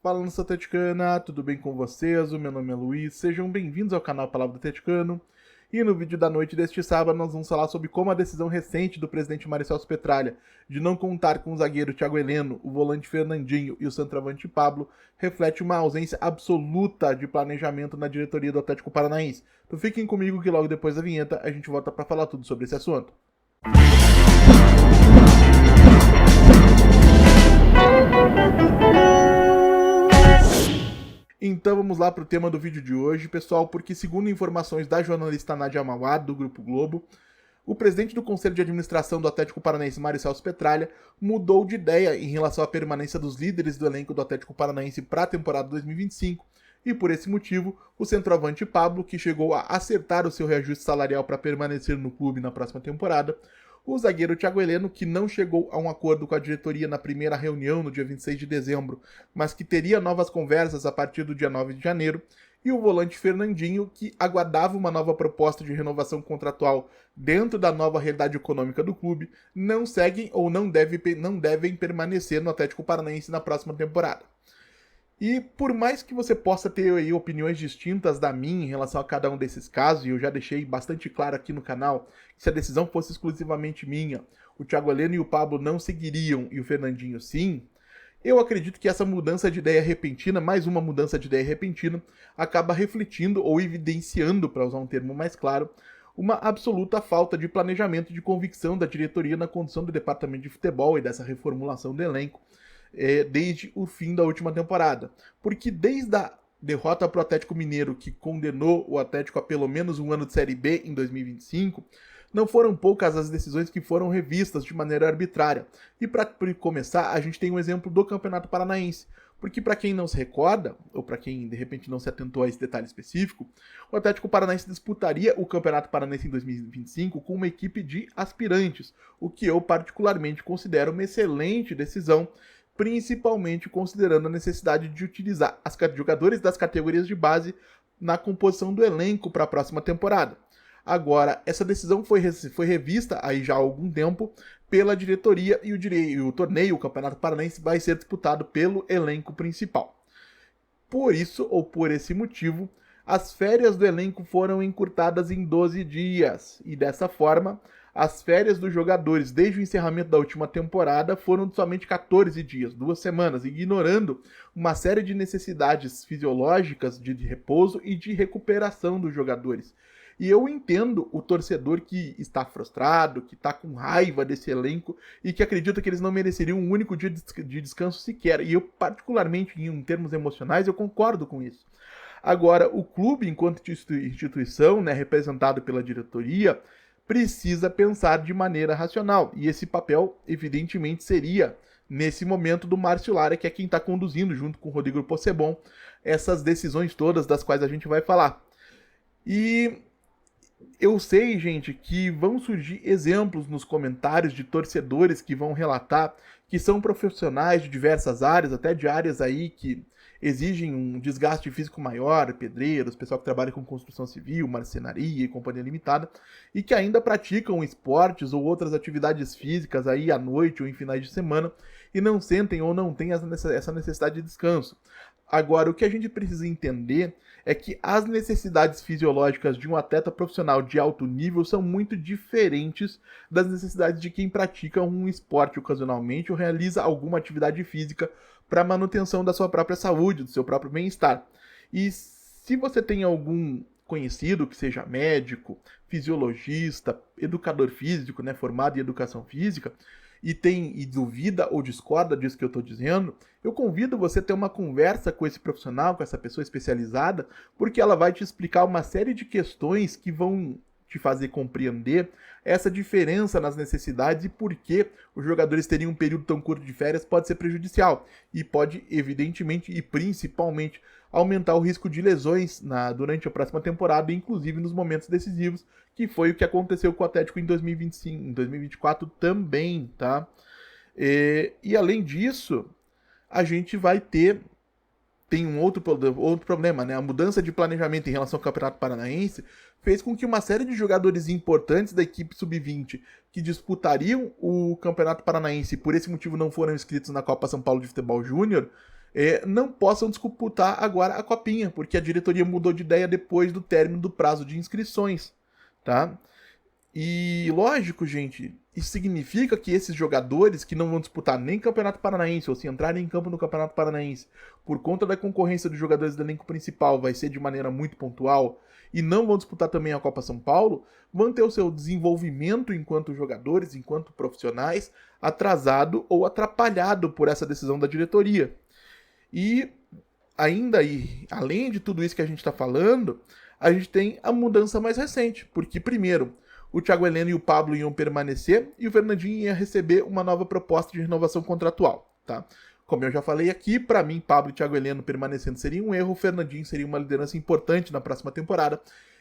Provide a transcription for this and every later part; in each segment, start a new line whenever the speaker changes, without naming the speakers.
Fala, nação atleticana, tudo bem com vocês? O meu nome é Luiz, sejam bem-vindos ao canal Palavra do Atleticano. E no vídeo da noite deste sábado nós vamos falar sobre como a decisão recente do presidente Mário Celso Petralha de não contar com o zagueiro Thiago Heleno, o volante Fernandinho e o centroavante Pablo reflete uma ausência absoluta de planejamento na diretoria do Atlético Paranaense. Então fiquem comigo que logo depois da vinheta a gente volta para falar tudo sobre esse assunto. Então vamos lá para o tema do vídeo de hoje, pessoal, porque segundo informações da jornalista Nádia Mauad, do Grupo Globo, o presidente do Conselho de Administração do Atlético Paranaense, Mário Celso Petralha, mudou de ideia em relação à permanência dos líderes do elenco do Atlético Paranaense para a temporada 2025, e por esse motivo, o centroavante Pablo, que chegou a acertar o seu reajuste salarial para permanecer no clube na próxima temporada, o zagueiro Thiago Heleno, que não chegou a um acordo com a diretoria na primeira reunião no dia 26 de dezembro, mas que teria novas conversas a partir do dia 9 de janeiro, e o volante Fernandinho, que aguardava uma nova proposta de renovação contratual dentro da nova realidade econômica do clube, não seguem ou não devem permanecer no Atlético Paranaense na próxima temporada. E por mais que você possa ter aí opiniões distintas da minha em relação a cada um desses casos, e eu já deixei bastante claro aqui no canal que se a decisão fosse exclusivamente minha, o Thiago Heleno e o Pablo não seguiriam e o Fernandinho sim, eu acredito que essa mudança de ideia repentina, mais uma mudança de ideia repentina, acaba refletindo ou evidenciando, para usar um termo mais claro, uma absoluta falta de planejamento e de convicção da diretoria na condução do departamento de futebol e dessa reformulação do elenco, desde o fim da última temporada. Porque desde a derrota para o Atlético Mineiro, que condenou o Atlético a pelo menos um ano de Série B em 2025, não foram poucas as decisões que foram revistas de maneira arbitrária. E para começar, a gente tem um exemplo do Campeonato Paranaense. Porque para quem não se recorda, ou para quem de repente não se atentou a esse detalhe específico, o Atlético Paranaense disputaria o Campeonato Paranaense em 2025 com uma equipe de aspirantes, o que eu particularmente considero uma excelente decisão, principalmente considerando a necessidade de utilizar os jogadores das categorias de base na composição do elenco para a próxima temporada. Agora, essa decisão foi revista aí já há algum tempo pela diretoria e o torneio, o Campeonato Paranaense, vai ser disputado pelo elenco principal. Por isso, ou por esse motivo, as férias do elenco foram encurtadas em 12 dias, e dessa forma, as férias dos jogadores desde o encerramento da última temporada foram de somente 14 dias, 2 semanas, ignorando uma série de necessidades fisiológicas de repouso e de recuperação dos jogadores. E eu entendo o torcedor que está frustrado, que está com raiva desse elenco e que acredita que eles não mereceriam um único dia de descanso sequer. E eu, particularmente, em termos emocionais, eu concordo com isso. Agora, o clube, enquanto instituição, né, representado pela diretoria, precisa pensar de maneira racional. E esse papel, evidentemente, seria, nesse momento, do Márcio Lara, que é quem está conduzindo, junto com o Rodrigo Possebon, essas decisões todas das quais a gente vai falar. E eu sei, gente, que vão surgir exemplos nos comentários de torcedores que vão relatar que são profissionais de diversas áreas, até de áreas aí que exigem um desgaste físico maior, pedreiros, pessoal que trabalha com construção civil, marcenaria e companhia limitada, e que ainda praticam esportes ou outras atividades físicas aí à noite ou em finais de semana e não sentem ou não têm essa necessidade de descanso. Agora, o que a gente precisa entender é que as necessidades fisiológicas de um atleta profissional de alto nível são muito diferentes das necessidades de quem pratica um esporte ocasionalmente ou realiza alguma atividade física para manutenção da sua própria saúde, do seu próprio bem-estar. E se você tem algum conhecido que seja médico, fisiologista, educador físico, né, formado em educação física, e duvida ou discorda disso que eu estou dizendo, eu convido você a ter uma conversa com esse profissional, com essa pessoa especializada, porque ela vai te explicar uma série de questões que vão te fazer compreender essa diferença nas necessidades e por que os jogadores terem um período tão curto de férias pode ser prejudicial e pode, evidentemente e principalmente, aumentar o risco de lesões durante a próxima temporada, inclusive nos momentos decisivos, que foi o que aconteceu com o Atlético em 2025, em 2024 também, tá? E além disso, a gente vai tem um outro problema, né? A mudança de planejamento em relação ao Campeonato Paranaense fez com que uma série de jogadores importantes da equipe sub-20 que disputariam o Campeonato Paranaense e por esse motivo não foram inscritos na Copa São Paulo de Futebol Júnior não possam disputar agora a Copinha, porque a diretoria mudou de ideia depois do término do prazo de inscrições, tá? E lógico, gente, isso significa que esses jogadores que não vão disputar nem Campeonato Paranaense, ou se entrarem em campo no Campeonato Paranaense, por conta da concorrência dos jogadores do elenco principal, vai ser de maneira muito pontual, e não vão disputar também a Copa São Paulo, vão ter o seu desenvolvimento enquanto jogadores, enquanto profissionais, atrasado ou atrapalhado por essa decisão da diretoria. E ainda aí, além de tudo isso que a gente está falando, a gente tem a mudança mais recente, porque primeiro, o Thiago Heleno e o Pablo iam permanecer e o Fernandinho ia receber uma nova proposta de renovação contratual, tá? Como eu já falei aqui, para mim, Pablo e Thiago Heleno permanecendo seria um erro, o Fernandinho seria uma liderança importante na próxima temporada,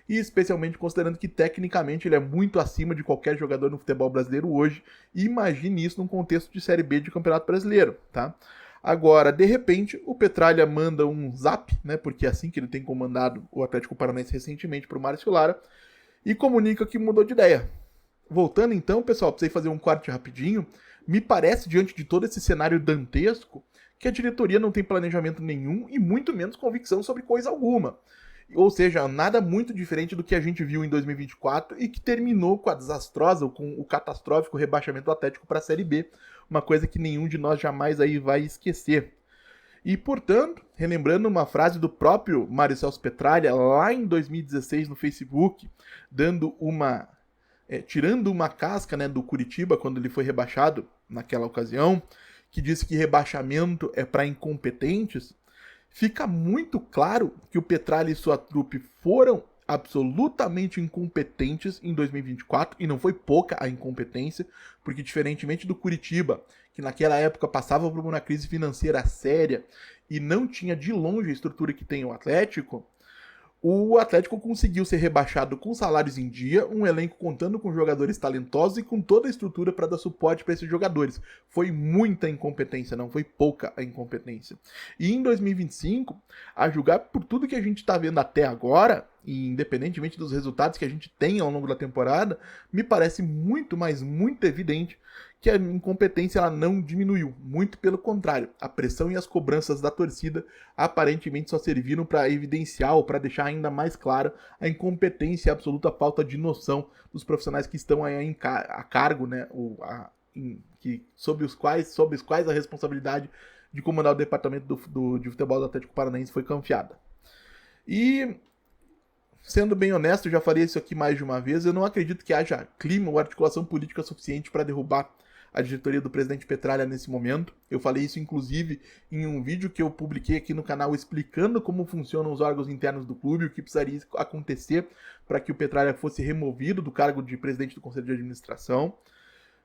e especialmente considerando que tecnicamente ele é muito acima de qualquer jogador no futebol brasileiro hoje, e imagine isso num contexto de Série B de Campeonato Brasileiro, tá? Agora, de repente, o Petralha manda um zap, né, porque é assim que ele tem comandado o Atlético Paranaense recentemente para o Márcio Lara, e comunica que mudou de ideia. Voltando então, pessoal, precisei fazer um corte rapidinho. Me parece, diante de todo esse cenário dantesco, que a diretoria não tem planejamento nenhum e muito menos convicção sobre coisa alguma. Ou seja, nada muito diferente do que a gente viu em 2024 e que terminou com a desastrosa, com o catastrófico rebaixamento do Atlético para a Série B, uma coisa que nenhum de nós jamais aí vai esquecer. E, portanto, relembrando uma frase do próprio Mário Celso Petralha, lá em 2016 no Facebook, tirando uma casca, né, do Curitiba, quando ele foi rebaixado naquela ocasião, que disse que rebaixamento é para incompetentes, fica muito claro que o Petralha e sua trupe foram absolutamente incompetentes em 2024, e não foi pouca a incompetência, porque diferentemente do Curitiba, que naquela época passava por uma crise financeira séria e não tinha de longe a estrutura que tem o Atlético conseguiu ser rebaixado com salários em dia, um elenco contando com jogadores talentosos e com toda a estrutura para dar suporte para esses jogadores. Foi muita incompetência, não foi pouca a incompetência. E em 2025, a julgar por tudo que a gente está vendo até agora, e independentemente dos resultados que a gente tem ao longo da temporada, me parece muito, mas muito evidente que a incompetência ela não diminuiu. Muito pelo contrário, a pressão e as cobranças da torcida aparentemente só serviram para evidenciar ou para deixar ainda mais clara a incompetência e a absoluta falta de noção dos profissionais que estão aí a cargo, né, sobre os quais a responsabilidade de comandar o departamento de futebol do Atlético Paranaense foi confiada. E sendo bem honesto, já falei isso aqui mais de uma vez, eu não acredito que haja clima ou articulação política suficiente para derrubar a diretoria do presidente Petralha nesse momento. Eu falei isso, inclusive, em um vídeo que eu publiquei aqui no canal explicando como funcionam os órgãos internos do clube, o que precisaria acontecer para que o Petralha fosse removido do cargo de presidente do Conselho de Administração.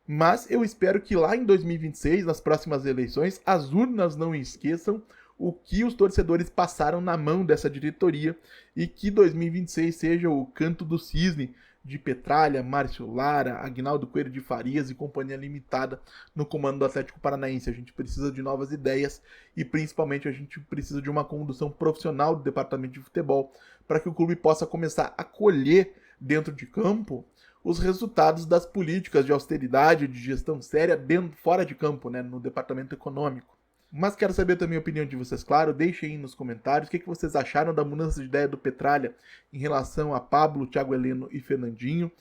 Mas eu espero que lá em 2026, nas próximas eleições, as urnas não esqueçam o que os torcedores passaram na mão dessa diretoria e que 2026 seja o canto do cisne de Petralha, Márcio Lara, Aguinaldo Coelho de Farias e Companhia Limitada no comando do Atlético Paranaense. A gente precisa de novas ideias e principalmente a gente precisa de uma condução profissional do departamento de futebol para que o clube possa começar a colher dentro de campo os resultados das políticas de austeridade, de gestão séria fora de campo, né, no departamento econômico. Mas quero saber também a opinião de vocês, claro. Deixem aí nos comentários o que vocês acharam da mudança de ideia do Petralha em relação a Pablo, Thiago Heleno e Fernandinho.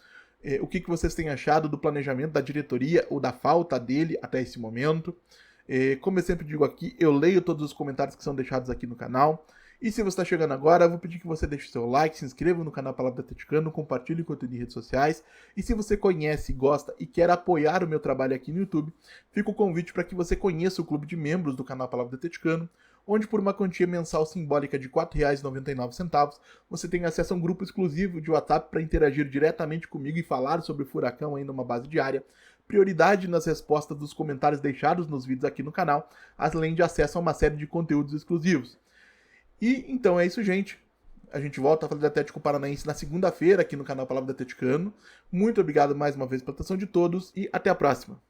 O que vocês têm achado do planejamento da diretoria ou da falta dele até esse momento. Como eu sempre digo aqui, eu leio todos os comentários que são deixados aqui no canal. E se você está chegando agora, eu vou pedir que você deixe seu like, se inscreva no canal Palavra Atleticano, compartilhe o conteúdo em redes sociais. E se você conhece, gosta e quer apoiar o meu trabalho aqui no YouTube, fica o convite para que você conheça o clube de membros do canal Palavra Atleticano, onde por uma quantia mensal simbólica de R$ 4,99 você tem acesso a um grupo exclusivo de WhatsApp para interagir diretamente comigo e falar sobre o Furacão ainda uma base diária, prioridade nas respostas dos comentários deixados nos vídeos aqui no canal, além de acesso a uma série de conteúdos exclusivos. E então é isso, gente. A gente volta a falar do Atlético Paranaense na segunda-feira aqui no canal Palavra do Atleticano. Muito obrigado mais uma vez pela atenção de todos e até a próxima.